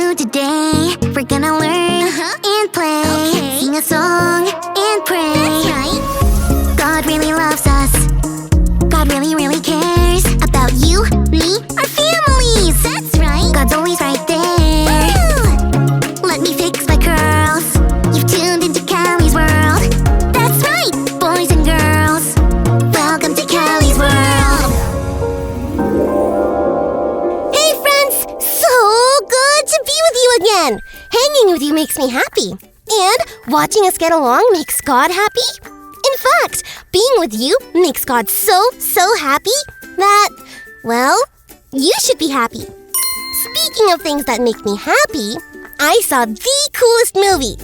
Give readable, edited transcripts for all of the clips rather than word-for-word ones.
do today. We're gonna learn and play, sing a song and pray. That's right. God really loves us. God really, really cares about you, me, our families. That's right. God's always right there. Woo! Let me fix my curls. You've tuned into Callie's world. That's right, boys and girls. Welcome to Callie's world. Hey friends, so good to be with you again. Hanging with you makes me happy. And watching us get along makes God happy. In fact, being with you makes God so happy that, well, you should be happy. Speaking of things that make me happy, I saw the coolest movie.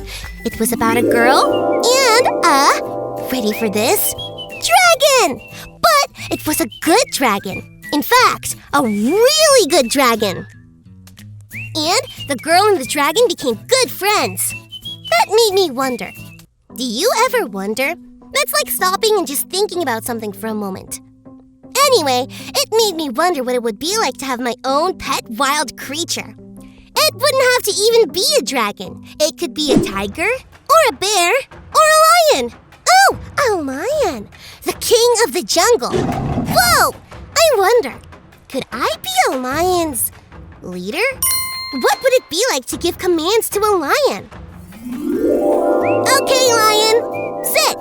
It was about a girl and a, ready for this, dragon. But it was a good dragon. In fact, a really good dragon. And the girl and the dragon became good friends. That made me wonder. Do you ever wonder? That's like stopping and just thinking about something for a moment. Anyway, it made me wonder what it would be like to have my own pet wild creature. It wouldn't have to even be a dragon. It could be a tiger, or a bear, or a lion. Oh, a lion! The king of the jungle. Whoa! I wonder, could I be a lion's leader? What would it be like to give commands to a lion? Okay, lion. Sit.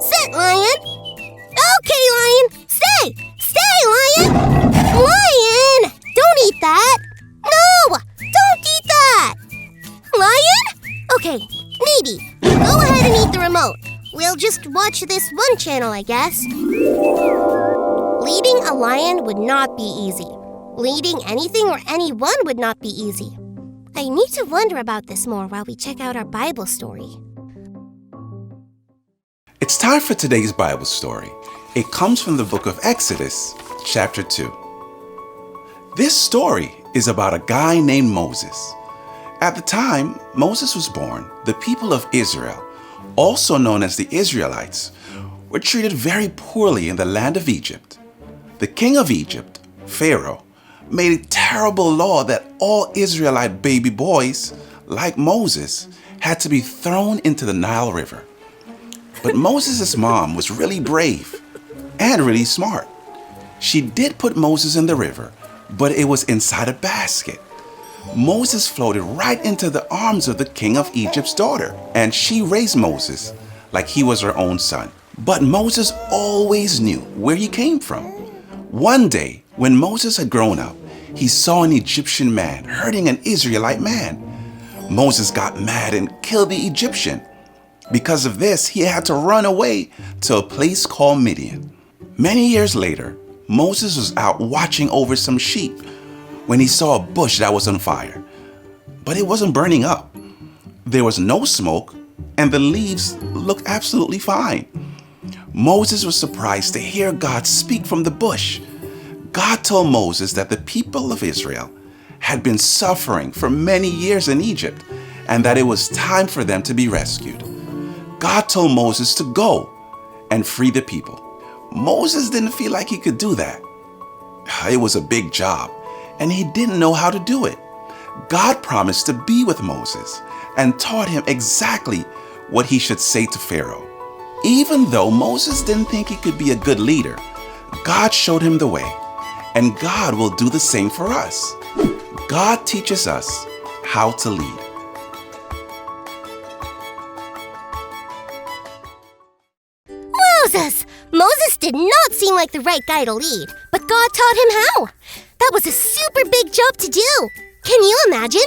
Sit, lion. Okay, lion. Stay. Stay, lion. Lion! Don't eat that. No! Don't eat that. Lion? Okay, maybe. Go ahead and eat the remote. We'll just watch this one channel, I guess. Leading a lion would not be easy. Leading anything or anyone would not be easy. I need to wonder about this more while we check out our Bible story. It's time for today's Bible story. It comes from the book of Exodus, chapter 2. This story is about a guy named Moses. At the time Moses was born, the people of Israel, also known as the Israelites, were treated very poorly in the land of Egypt. The king of Egypt, Pharaoh, made a terrible law that all Israelite baby boys, like Moses, had to be thrown into the Nile River. But Moses' mom was really brave and really smart. She did put Moses in the river, but it was inside a basket. Moses floated right into the arms of the king of Egypt's daughter, and she raised Moses like he was her own son. But Moses always knew where he came from. One day, when Moses had grown up, he saw an Egyptian man hurting an Israelite man. Moses got mad and killed the Egyptian. Because of this, he had to run away to a place called Midian. Many years later, Moses was out watching over some sheep when he saw a bush that was on fire. But it wasn't burning up. There was no smoke, and the leaves looked absolutely fine. Moses was surprised to hear God speak from the bush. God told Moses that the people of Israel had been suffering for many years in Egypt and that it was time for them to be rescued. God told Moses to go and free the people. Moses didn't feel like he could do that. It was a big job, and he didn't know how to do it. God promised to be with Moses and taught him exactly what he should say to Pharaoh. Even though Moses didn't think he could be a good leader, God showed him the way, and God will do the same for us. God teaches us how to lead. Moses did not seem like the right guy to lead, but God taught him how. That was a super big job to do. Can you imagine?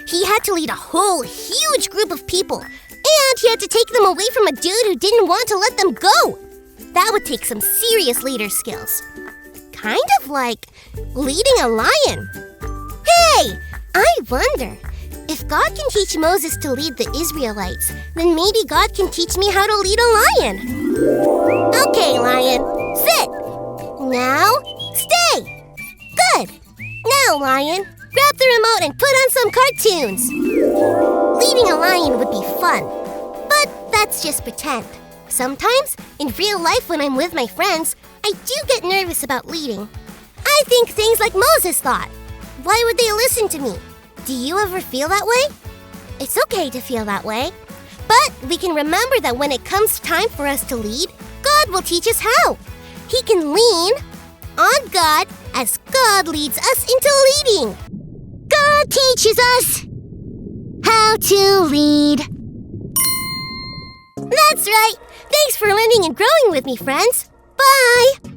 He had to lead a whole huge group of people, and he had to take them away from a dude who didn't want to let them go. That would take some serious leader skills. Kind of like leading a lion. Hey, I wonder, if God can teach Moses to lead the Israelites, then maybe God can teach me how to lead a lion. Okay, lion, sit. Now, stay. Good. Now, lion, grab the remote and put on some cartoons. Leading a lion would be fun, but that's just pretend. Sometimes, in real life when I'm with my friends, I do get nervous about leading. I think things like Moses thought. Why would they listen to me? Do you ever feel that way? It's okay to feel that way. But we can remember that when it comes time for us to lead, God will teach us how. He can lean on God as God leads us into leading. God teaches us how to lead. That's right. Thanks for learning and growing with me, friends. Bye.